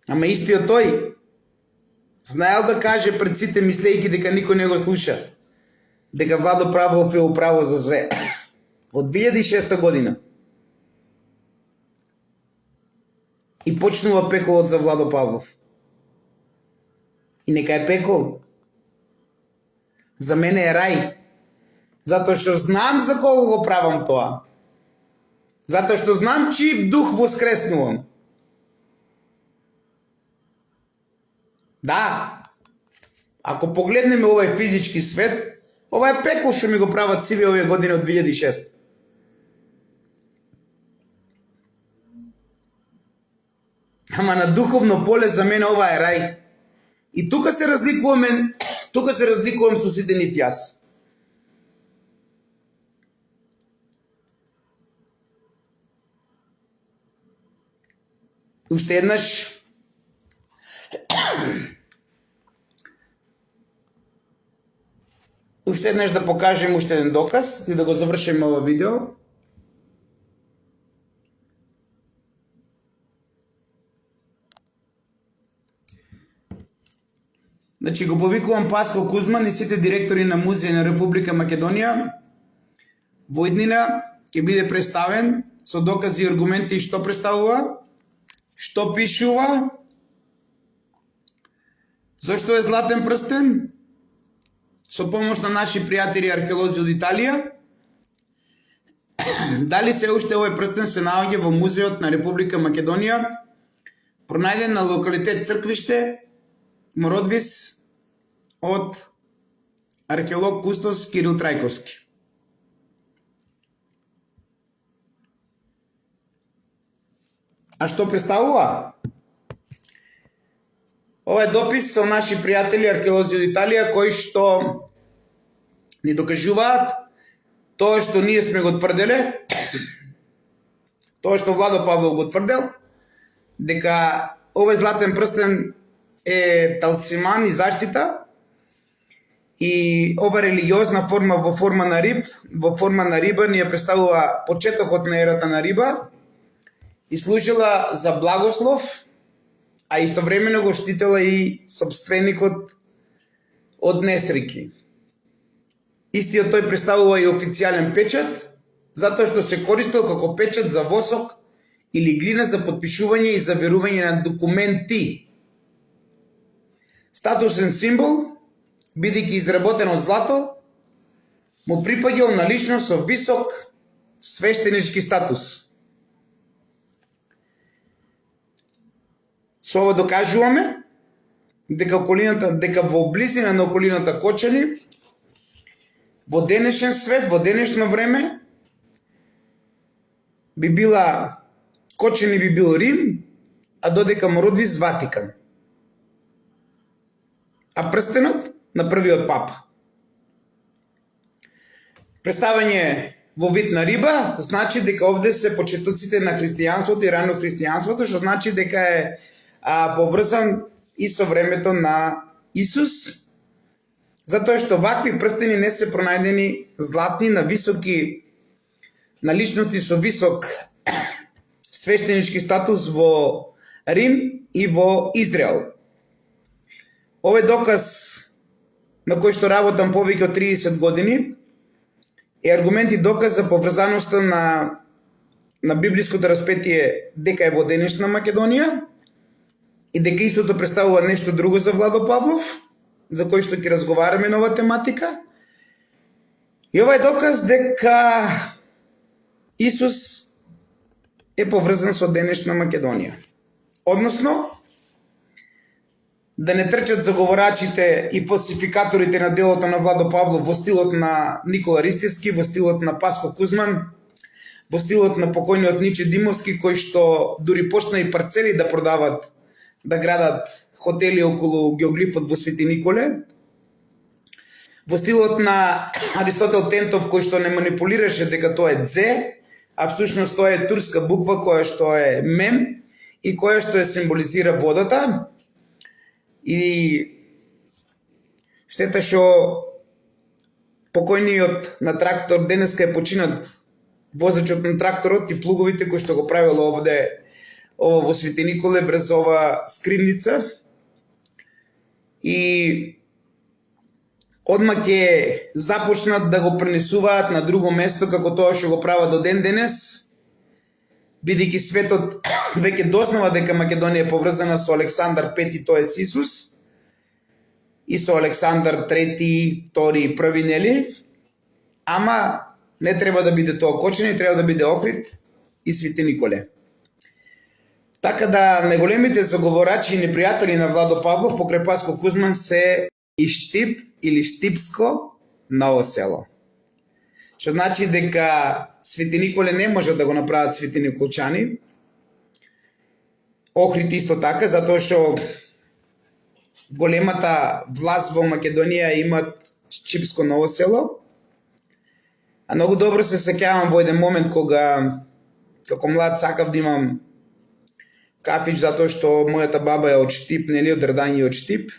Ама истиот тој знаел да каже пред сите, мислејќи дека никој не го слуша. дека Владо Павлов е управо за зе. Во 2006 година. И почнува пеколот за Владо Павлов. И нека е пекол. За мене е рај. Затоа што знам за кого го правам тоа. Затоа што знам чиј дух воскреснувам. Да, ако погледнеме овој физички свет, ова е пекол што ми го прават сиве овие години од 2006. Ама на духовно поле за мене ова е рај. И тука се разликувам со сите нив јас. Уште еднаш да покажем уште еден доказ и да го завршиме ова видео. Значи го повикувам Паско Кузман и сите директори на музеи на Република Македонија. Во иднина ќе биде представен со докази и аргументи што представува, што пишува, зошто е златен прстен, со помош на наши пријатели археолози од Италија, дали се уште овој прстен се наоѓа во музеот на Република Македонија, пронајден на локалитет Црквиште, Мородвис, од археолог кустос Кирил Трајковски. А што представува? Ова е допис со наши пријатели археолози од Италија кои што ни докажуваат тоа што ние сме го тврделе, тоа што Владо Павлов го тврдел, дека овој златен прстен е талсиман и заштита и ова религиозна форма во форма на риба ни ја представува почетокот на ерата на риба и служила за благослов, а истовремено го штитела и собственикот од несреќи. Истиот тој представува и официјален печат, затоа што се користел како печат за восок или глина за потпишување и заверување на документи. Статусен символ, бидејќи изработен од злато, му припаѓал на личност со висок свештенички статус. Со ова докажуваме дека во близина на околината Кочани, во денешен свет, во денешно време, Кочани би бил Рим, а додека Мородвис Ватикан. А прстенот на првиот папа. Представање во вид на риба значи дека овде се почетоците на христијанството и рано христијанството, што значи дека е поврзан и со времето на Исус, затоа што вакви прстени не се пронајдени златни на личности со висок свештенички статус во Рим и во Израел. Овој доказ на кој што работам повеќе од 30 години е аргумент и доказ за поврзаноста на библиското распетие дека е во денешна Македонија и дека истото представува нешто друго за Владо Павлов, за кој што ќе разговараме на оваа тематика. И ова е доказ дека Исус е поврзан со денешна Македонија. Односно, да не трчат заговорачите и фалсификаторите на делото на Владо Павлов во стилот на Никола Ристевски, во стилот на Паско Кузман, во стилот на покојниот Ниче Димовски, кои што дури почна и парцели да продават, да градат хотели околу геоглифот во Свети Николе, во стилот на Аристотел Тентов, кој што не манипулираше дека тоа е дзе, а всушност тоа е турска буква која што е мем и која што е символизира водата. И штета што покојниот на трактор денеска е починат возачот на тракторот и плуговите кои што го правило овде во Свети Николе врз ова скривница. И одма ќе започнат да го пренесуваат на друго место како тоа што го прават до ден денес, бидејќи светот веќе дознава дека Македонија е поврзана со Александар Пети, тоа е Исус, и со Александар Трети, Втори и Први, нели? Ама не треба да биде тоа Кочани, треба да биде Охрид и Свети Николе. Така да најголемите заговорачи и непријатели на Владо Павлов покрај Паско Кузман се Иштип или Штипско Ново село. Што значи дека Свети Николе не може да го направат Свети Николчани. Охрид исто така, затоа што големата власт во Македонија имат Штипско Ново село. А многу добро се сеќавам во еден момент кога како млад сакав да имам кафич, затоа што мојата баба е од Штип, нели, од Рдање од Штип.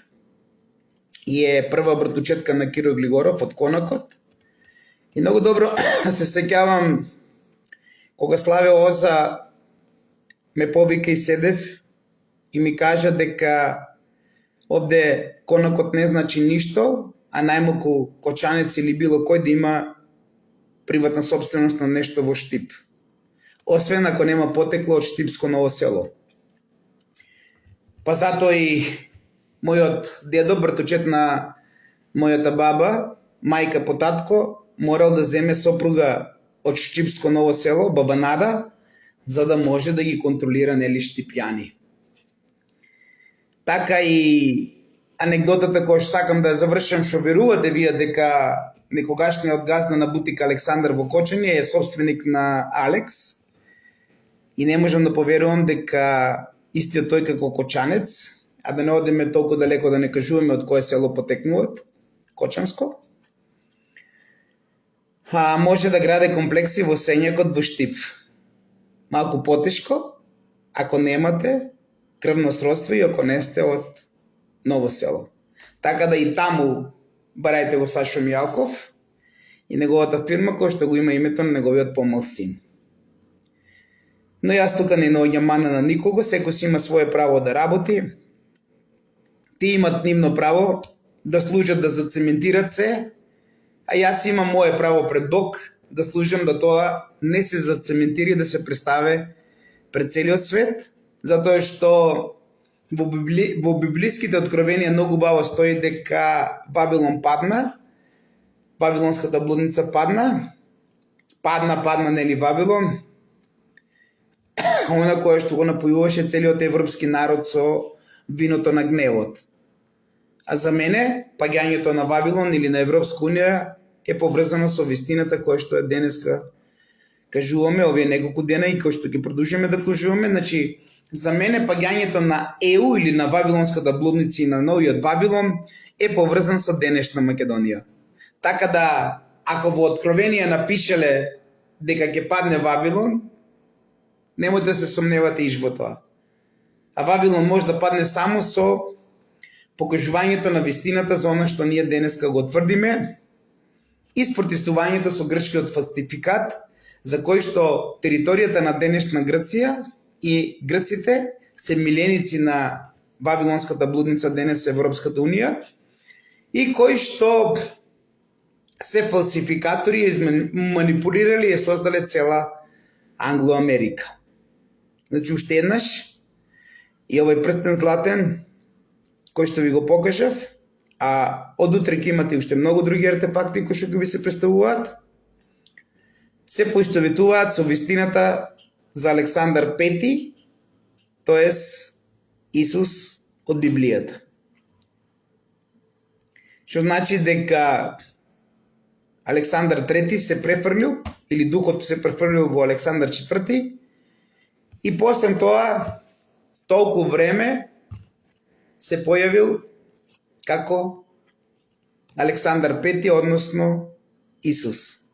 И е прва братучетка на Киро Глигоров од Конакот. И многу добро се сеќавам кога Славе Оза ме повика и седев и ми кажа дека овде Конакот не значи ништо, а најмалку Кочанец или било кој да има приватна собственост на нешто во Штип. Освен ако нема потекло од Штипско Ново село. Па затоа и мојот дедо, братучет на мојата баба, мајка по татко, морал да земе сопруга од Штипско Ново село, баба Нада, за да може да ги контролира, нели, штипјани. Така и анегдотата која што сакам да ја завршам, што верувате вие дека некогашниот газда на бутика Александар во Кочани е собственик на Алекс, и не можам да поверувам дека истиот тој како Кочанец, а да не одиме толку далеко да не кажуваме од кое село потекнуват, Кочанско, може да граде комплекси во Сењакот во Штип. Малку потешко, ако немате крвно сродство и ако не сте од Ново село. Така да и таму барајте го Сашо Мијалков и неговата фирма која што го има името на неговиот помал син. Но јас тука не наоѓам мана на никого, секој си има свое право да работи. Ти имат нивно право да служат, да зацементират се, а јас имам мое право пред Бог да служам да тоа не се зацементира и да се представи пред целиот свет, затоа што во библиските откровенија многу баво стои дека Вавилон падна, Вавилонската блудница падна, нели Вавилон, она која што го напојуваше целиот европски народ со виното на гневот. А за мене, паѓањето на Вавилон или на Европска унија е поврзано со вистината која што е денеска кажуваме овие неколку дена и кој што ќе продолжиме да кажуваме. Значи, за мене паѓањето на ЕУ или на Вавилонската блудница и на новиот Вавилон е поврзан со денешна Македонија. Така да, ако во Откровенија напишеле дека ќе падне Вавилон, немојте да се сомневате иш во тоа. А Вавилон може да падне само со покажувањето на вистината за она што ние денеска го тврдиме и спротивувањето со грчкиот фалсификат, за кој што територијата на денешна Грција и грците се миленици на Вавилонската блудница, денес Европската унија, и кои што се фалсификатори и манипулирали и создале цела Англо-Америка. Значи, уште еднаш, и овој прстен златен, кој што ви го покажав, а од утре ќе имате уште многу други артефакти кои што ви се представуваат, се поистоветуваат со вистината за Александар Пети, тоест Исус од Библијата. Што значи дека Александар Трети се префрлил, или духот се префрлил во Александар Четврти, и после тоа толку време се појавил како Александар Пети, односно Исус.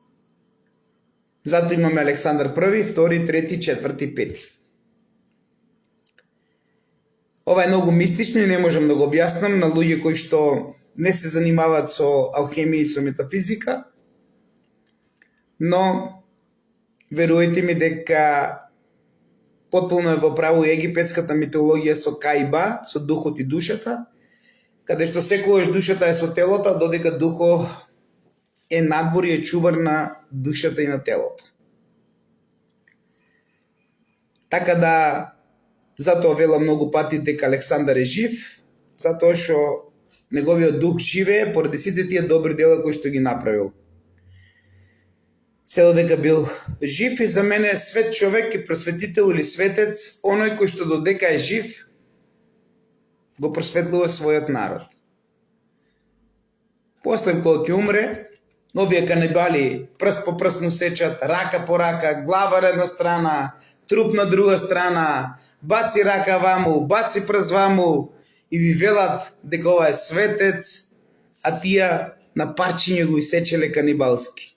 Зато имаме Александар Први, Втори, Трети, Четврти, Пети. Ова е многу мистично и не можам да го објаснам на луѓе кои што не се занимаваат со алхемија и со метафизика, но верујте ми дека потполно е во право египетската митологија со Каиба, со духот и душата, каде што секогаш душата е со телото, додека духо е надвор и е чувар на душата и на телото. Така да, затоа вела многу пати дека Александар е жив, затоа што неговиот дух живее поради сите тие добри дела кои што ги направил. Се додека бил жив, и за мене е свет човек и просветител или светец, оној кој што додека е жив, го просветлува својот народ. После кога ќе умре, овие канибали прст по прст му сечат, рака по рака, глава на една страна, труп на друга страна, баци рака ваму, баци прст ваму, и ви велат дека ова е светец, а тие на парчиња го исечеле канибалски.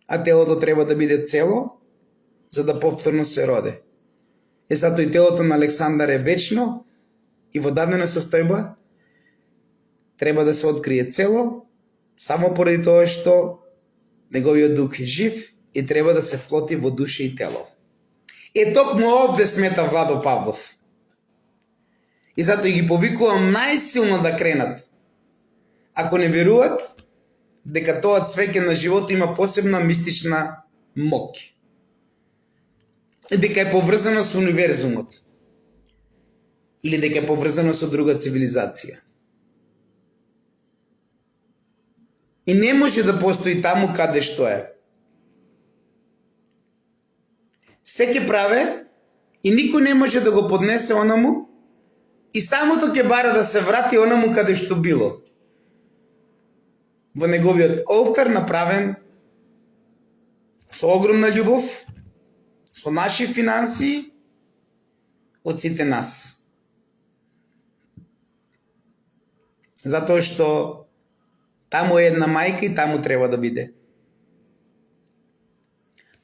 А телото треба да биде цело, за да повторно се роде. Затоа и телото на Александар е вечно и во дадена состојба треба да се открие цело, само поради тоа што неговиот дух е жив и треба да се вплоти во душа и тело. Токму овде смета Владо Павлов. И затоа ги повикувам најсилно да кренат. Ако не веруват дека тоа цвеќе на живото има посебна мистична моќ. Дека е поврзано со универзумот. Или дека е поврзано со друга цивилизација. И не може да постои таму каде што е. Се ќе праве и никој не може да го поднесе онаму и самото ќе бара да се врати онаму каде што било. Во неговиот олтар направен со огромна љубов, со наши финансии, од сите нас. Затоа што таму е една мајка и таму треба да биде.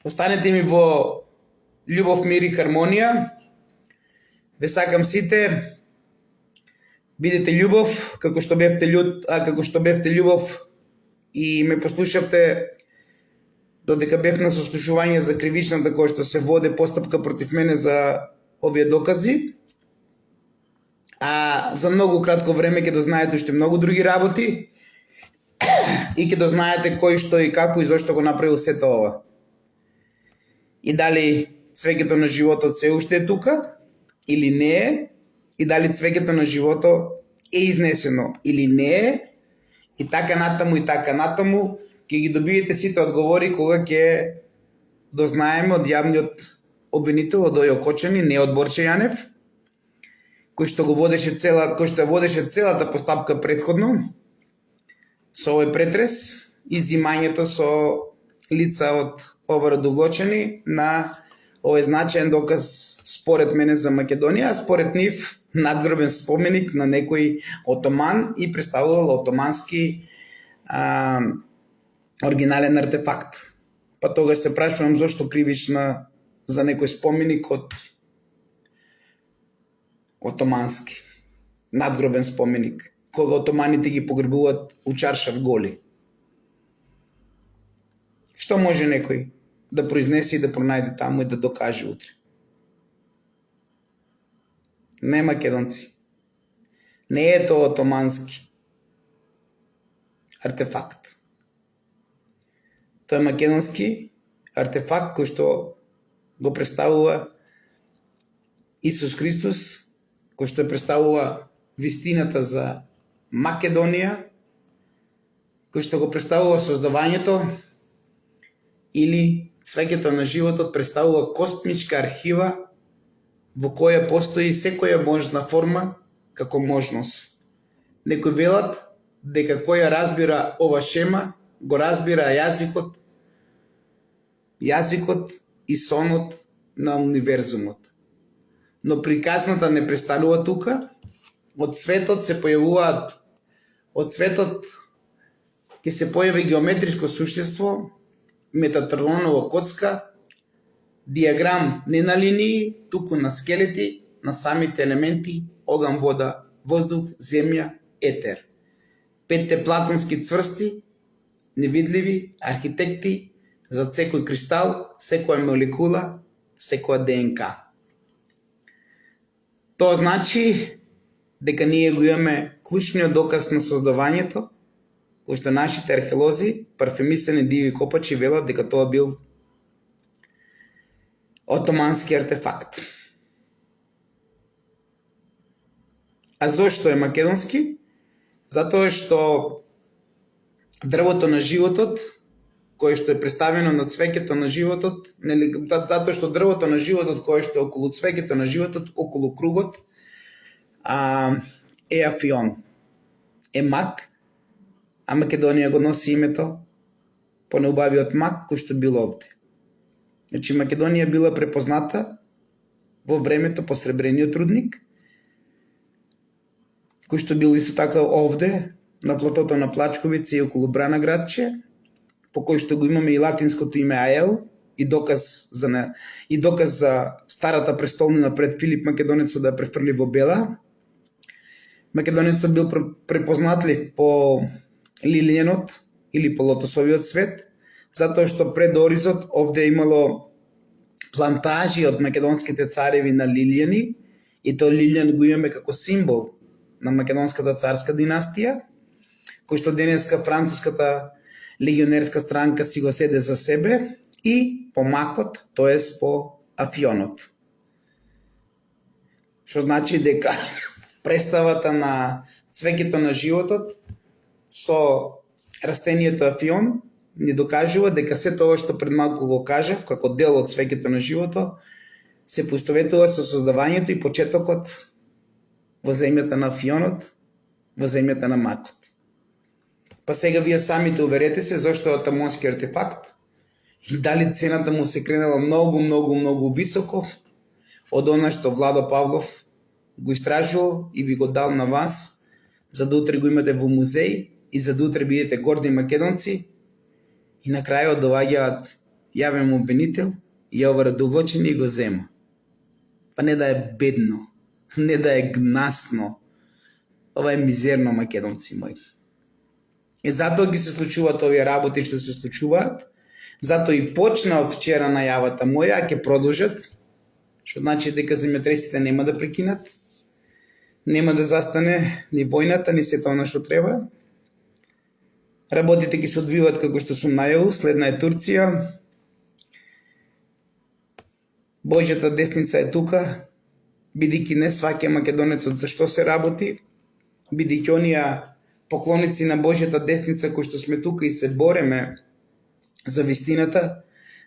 Останете ми во љубов, мир и хармонија. Ве сакам сите. Бидете љубов, како што бевте љубов и ме послушавте додека бев на сослушување за кривичната која што се води постапка против мене за овие докази. А за многу кратко време ќе дознаете уште многу други работи и ќе дознаете кој што и како и зошто го направил сето ова. И дали цвеќето на животот се уште е тука или не е, и дали цвеќето на живото е изнесено или не е, и така натаму, ќе ги добиете сите одговори кога ќе дознаеме од јавниот обвинител, од Ојо Кочани, не од Борче Јанев, кој што водеше целата постапка претходно со овој претрес и зимањето со лица од ова Радугочани на овој значаен доказ според мене за Македонија, според нив надгробен споменик на некој отоман и представувал отомански оригинален артефакт. Па тогаш се прашувам зошто кривиш за некој споменик од отомански надгробен споменик, кога отоманите ги погребуваат у чаршав голи. Што може некој да произнесе и да пронајде таму и да докаже утре? Не, македонци. Не е тоа отомански артефакт. Тоа е македонски артефакт кој што го представува Исус Христос, кој што представува вистината за Македонија, кој што го представува создавањето, или цвеќето на животот представува космичка архива во која постои секоја можна форма како можност. Некои велат дека која разбира ова шема, го разбира јазикот и сонот на универзумот. Но приказната не престанува тука. Од светот ќе се појави геометриско суштество, метатронова коцка, диаграм не на линии, туку на скелети, на самите елементи, оган, вода, воздух, земја, етер. 5 платонски цврсти, невидливи, архитекти, за секој кристал, секоја молекула, секоја ДНК. Тоа значи дека ние го имаме клучниот доказ на создавањето, кој што нашите археолози, парфемисани диви копачи велат дека тоа бил отомански артефакт. А зошто е македонски? Затоа што дрвото на животот, кое што е представено на цвеќето на животот, затоа што дрвото на животот кое што е околу цвеќето на животот, околу кругот, е афион, е мак, а Македонија го носи името по неубавиот мак кој што бил овде. Значи Македонија била препозната во времето по сребрениот рудник, кој што бил исто така овде, на платото на Плачковица и околу Брана градче, по кој што го имаме и латинското име Аел, и доказ за старата престолнина пред Филип Македонецот да префрли во Бела. Македонецот бил препознатлив по лилијенот или по лотосовиот свет, затоа што пред Оризот овде имало плантажи од македонските цареви на лилијани, и тој лилијан го имаме како символ на македонската царска династија, кој што денеска француската легионерска странка си го седе за себе, и по макот, тоест по афионот. Што значи дека представата на цвеќето на животот со растението афион ни докажува дека се тоа што пред малку го кажав, како дел од цвеќето на животот, се поистоветува со создавањето и почетокот во земјата на афионот, во земјата на макот. Па сега вие самите уверете се зошто е отомански артефакт и дали цената му се кренела многу високо од она што Владо Павлов го истражувал и ви го дал на вас, за да утре го имате во музеј и за да утре бидете горди македонци, и на крајот доаѓаат јавен обвинител и ја овредовочени и го зема. Па не да е бедно, не да е гнасно, ова е мизерно, македонци мои. И затоа ги се случуваат овие работи што се случуваат, затоа и почнав вчера најавата моја, а ќе продолжат, што значи дека земјотресите нема да прекинат, нема да застане ни војната, ни сето она што треба. Работите ги се одвиваат како што сум најавил, следна е Турција. Божјата десница е тука, бидејќи не сваќа македонецот за што се работи, бидејќи оние поклоници на Божјата десница кои што сме тука и се бореме за вистината,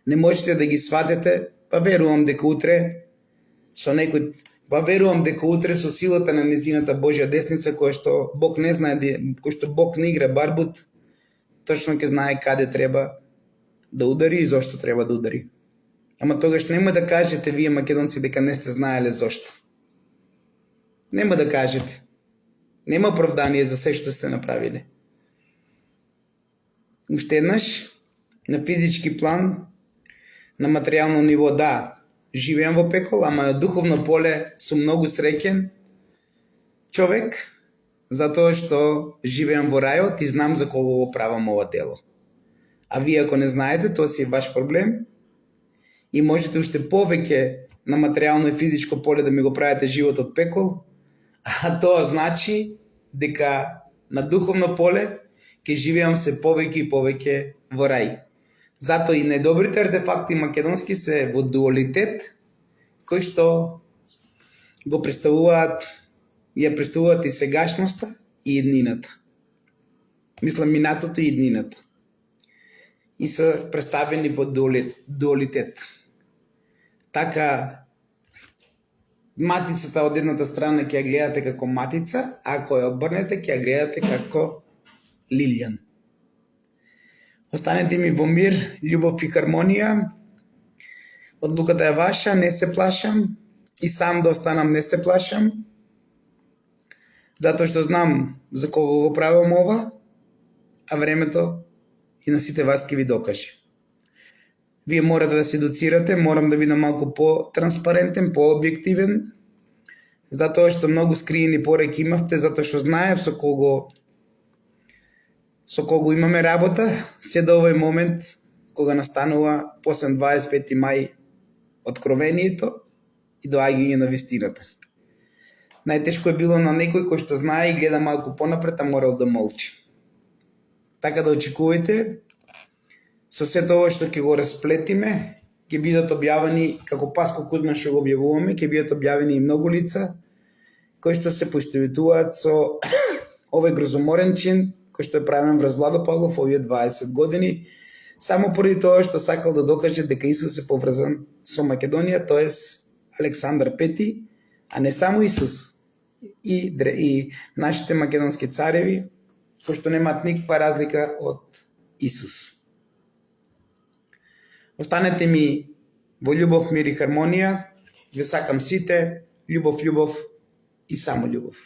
не можете да ги сватите, па верувам дека утре со силата на незината Божја десница, која што Бог не знае, кој што Бог не игра барбут, точно ќе знае каде треба да удари и зошто треба да удари. Ама тогаш нема да кажете вие македонци дека не сте знаеле зошто. Нема да кажете. Нема оправдание за се што сте направиле. Уште еднаш, на физички план, на материјално ниво, да, живеам во пекол, ама на духовно поле сум многу среќен човек, затоа што живеам во рајот и знам за кого го правам ова дело. А вие ако не знаете, тоа си е ваш проблем и можете уште повеќе на материјално и физичко поле да ми го правите животот пекол, а тоа значи дека на духовно поле ќе живеам се повеќе и повеќе во рај. Затоа и најдобрите артефакти македонски се во дуалитет, кои што го представуваат и сегашноста и иднината. Мислам минатото и иднината. И се представени во дуалитет. Така, матицата од едната страна ќе ја гледате како матица, а ако ја обрнете ќе ја гледате како лилјан. Останете ми во мир, љубов и хармонија. Одлуката е ваша, не се плашам. И сам да останам не се плашам. Затоа што знам за кого го правам ова, а времето и на сите вас ќе ви докаже. Вие морате да се едуцирате, морам да бидам малку по-транспарентен, по-објективен, затоа што многу скриени пореки имавте, затоа што знаев со кого имаме работа, се до овој момент кога настанува после 25 мај откровението и доаѓање на вистината. најтешко е било на некој кој што знае и гледа малку понапред, а морал да молчи. Така да очекувате, со сето ова што ќе го расплетиме, ќе бидат објавени, како Паско Кузман што го објавуваме, ќе бидат објавени и многу лица, кои што се поистоветуваат со овој грозоморен чин, кој што е правен врз Владо Павлов овие 20 години, само поради тоа што сакал да докаже дека Исус е поврзан со Македонија, тоест Александар Пети, а не само Исус, и нашите македонски цареви, кои што немаат никаква разлика од Исус. Останете ми во љубов, мир и хармонија. Ве сакам сите, љубов и само љубов.